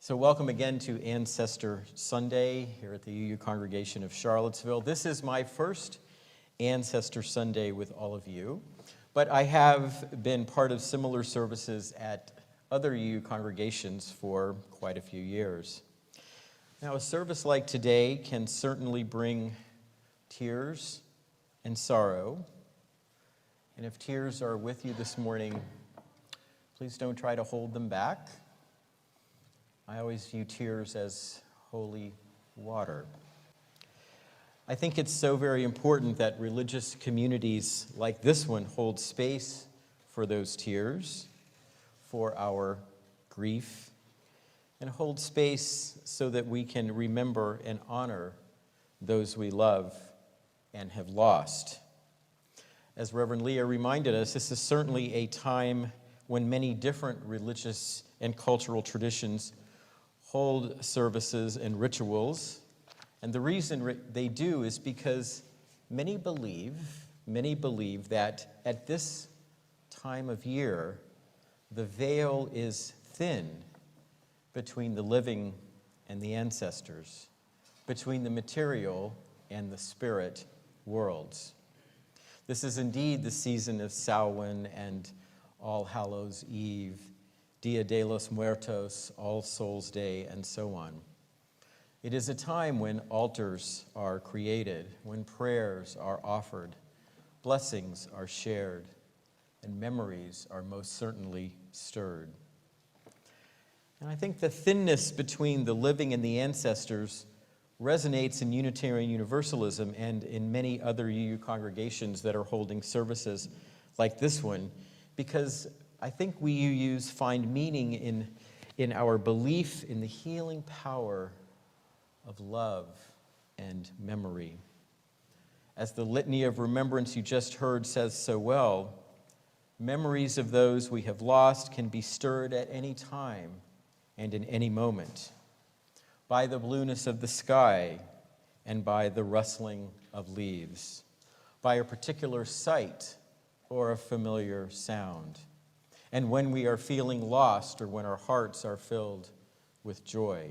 So welcome again to Ancestor Sunday here at the UU Congregation of Charlottesville. This is my first Ancestor Sunday with all of you, but I have been part of similar services at other UU congregations for quite a few years. Now, a service like today can certainly bring tears and sorrow, and if tears are with you this morning, please don't try to hold them back. I always view tears as holy water. I think it's so very important that religious communities like this one hold space for those tears, for our grief, and hold space so that we can remember and honor those we love and have lost. As Reverend Leah reminded us, this is certainly a time when many different religious and cultural traditions hold services and rituals, and the reason they do is because many believe that at this time of year, the veil is thin between the living and the ancestors, between the material and the spirit worlds. This is indeed the season of Samhain and All Hallows Eve, Dia de los Muertos, All Souls Day, and so on. It is a time when altars are created, when prayers are offered, blessings are shared, and memories are most certainly stirred. And I think the thinness between the living and the ancestors resonates in Unitarian Universalism and in many other UU congregations that are holding services like this one, because I think we UUs find meaning in our belief in the healing power of love and memory. As the litany of remembrance you just heard says so well, memories of those we have lost can be stirred at any time and in any moment, by the blueness of the sky and by the rustling of leaves, by a particular sight or a familiar sound, and when we are feeling lost or when our hearts are filled with joy.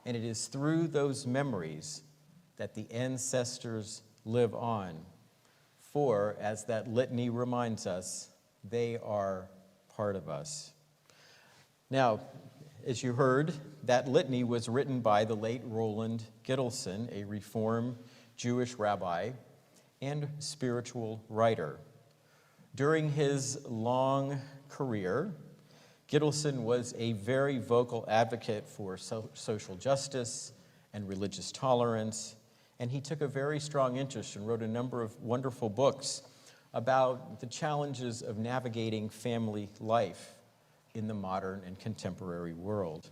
And it is through those memories that the ancestors live on, for, as that litany reminds us, they are part of us. Now, as you heard, that litany was written by the late Roland Gittleson, a Reformed Jewish rabbi and spiritual writer. During his long career, Gittleson was a very vocal advocate for social justice and religious tolerance, and he took a very strong interest and wrote a number of wonderful books about the challenges of navigating family life in the modern and contemporary world.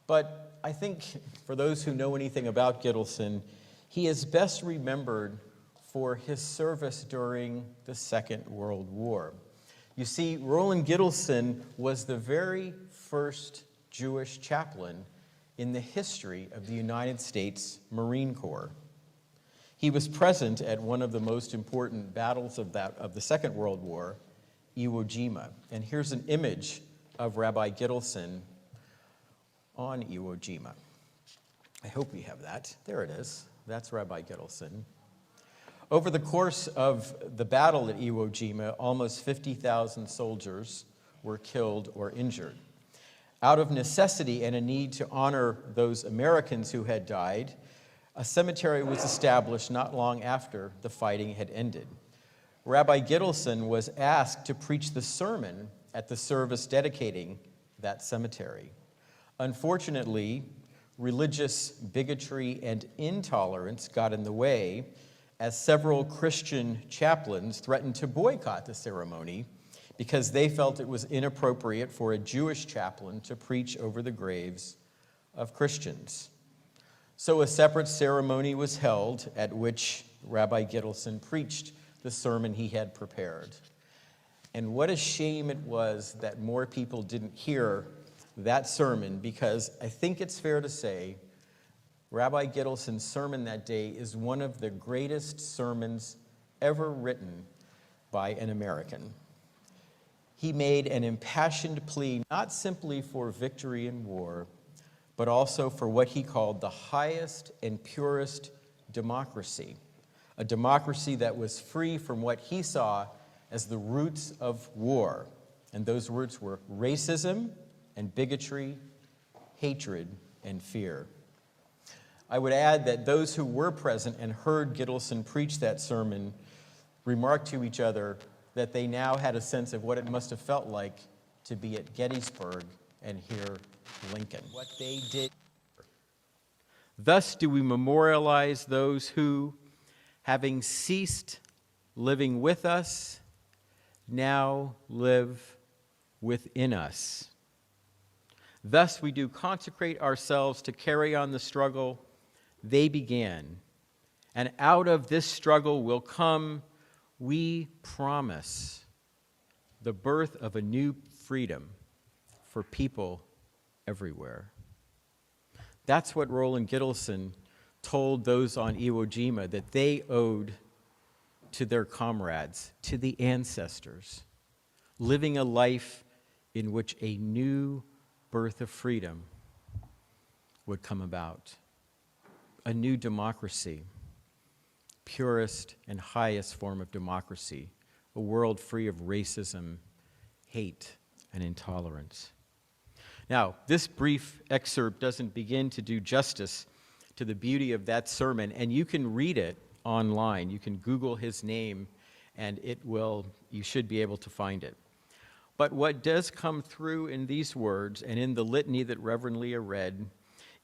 But I think for those who know anything about Gittleson, he is best remembered for his service during the Second World War. You see, Roland Gittleson was the very first Jewish chaplain in the history of the United States Marine Corps. He was present at one of the most important battles of the Second World War, Iwo Jima. And here's an image of Rabbi Gittleson on Iwo Jima. I hope we have that. There it is. That's Rabbi Gittleson. Over the course of the battle at Iwo Jima, almost 50,000 soldiers were killed or injured. Out of necessity and a need to honor those Americans who had died, a cemetery was established not long after the fighting had ended. Rabbi Gittleson was asked to preach the sermon at the service dedicating that cemetery. Unfortunately, religious bigotry and intolerance got in the way, as several Christian chaplains threatened to boycott the ceremony because they felt it was inappropriate for a Jewish chaplain to preach over the graves of Christians. So a separate ceremony was held at which Rabbi Gittleson preached the sermon he had prepared. And what a shame it was that more people didn't hear that sermon, because I think it's fair to say Rabbi Gittleson's sermon that day is one of the greatest sermons ever written by an American. He made an impassioned plea not simply for victory in war, but also for what he called the highest and purest democracy, a democracy that was free from what he saw as the roots of war. And those words were racism and bigotry, hatred and fear. I would add that those who were present and heard Gittleson preach that sermon remarked to each other that they now had a sense of what it must have felt like to be at Gettysburg and hear Lincoln. What they did. Thus do we memorialize those who, having ceased living with us, now live within us. Thus we do consecrate ourselves to carry on the struggle they began. And out of this struggle will come, we promise, the birth of a new freedom for people everywhere. That's what Roland Gittleson told those on Iwo Jima that they owed to their comrades, to the ancestors, living a life in which a new birth of freedom would come about. A new democracy, purest and highest form of democracy, a world free of racism, hate, and intolerance. Now, this brief excerpt doesn't begin to do justice to the beauty of that sermon, and you can read it online. You can Google his name, and you should be able to find it. But what does come through in these words and in the litany that Reverend Leah read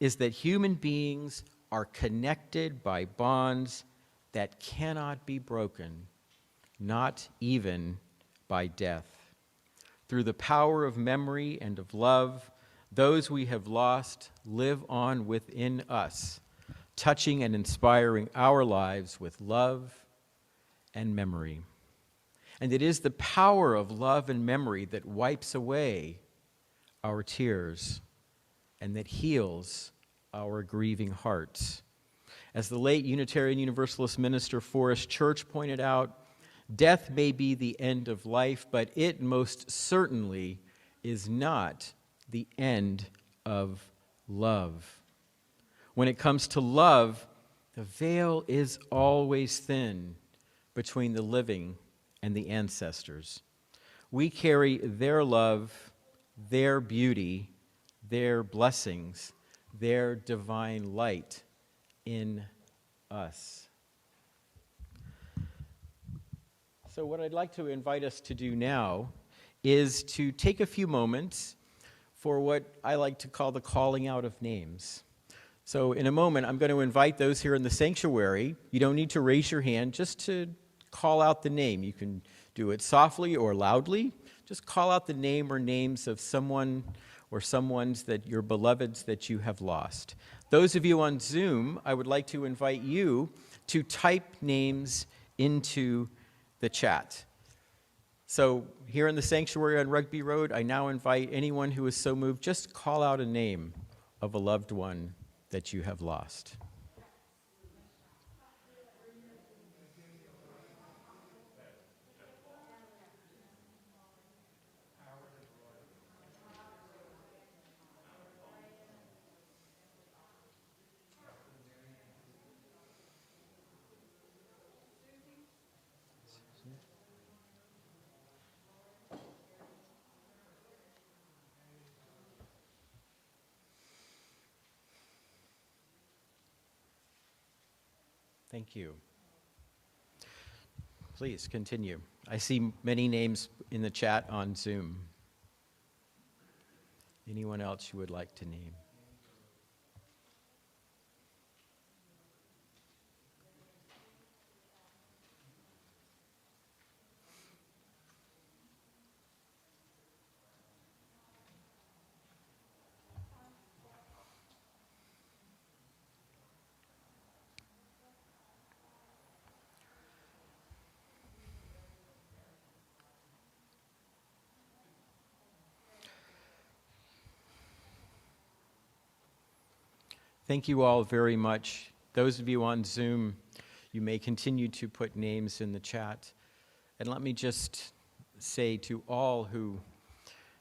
is that human beings are connected by bonds that cannot be broken, not even by death. Through the power of memory and of love, those we have lost live on within us, touching and inspiring our lives with love and memory. And it is the power of love and memory that wipes away our tears and that heals our grieving hearts. As the late Unitarian Universalist minister Forrest Church pointed out, death may be the end of life, but it most certainly is not the end of love. When it comes to love, the veil is always thin between the living and the ancestors. We carry their love, their beauty, their blessings, their divine light in us. So what I'd like to invite us to do now is to take a few moments for what I like to call the calling out of names. So in a moment, I'm going to invite those here in the sanctuary. You don't need to raise your hand, just to call out the name. You can do it softly or loudly. Just call out the name or names of someone or someone's that your beloveds that you have lost. Those of you on Zoom, I would like to invite you to type names into the chat. So here in the sanctuary on Rugby Road, I now invite anyone who is so moved, just call out a name of a loved one that you have lost. Thank you. Please continue. I see many names in the chat on Zoom. Anyone else you would like to name? Thank you all very much. Those of you on Zoom, you may continue to put names in the chat. And let me just say to all who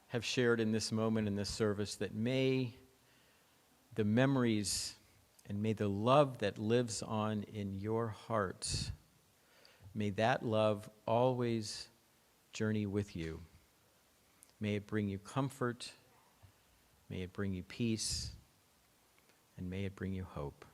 have shared in this moment in this service that may the memories, and may the love that lives on in your hearts, may that love always journey with you. May it bring you comfort, may it bring you peace, and may it bring you hope.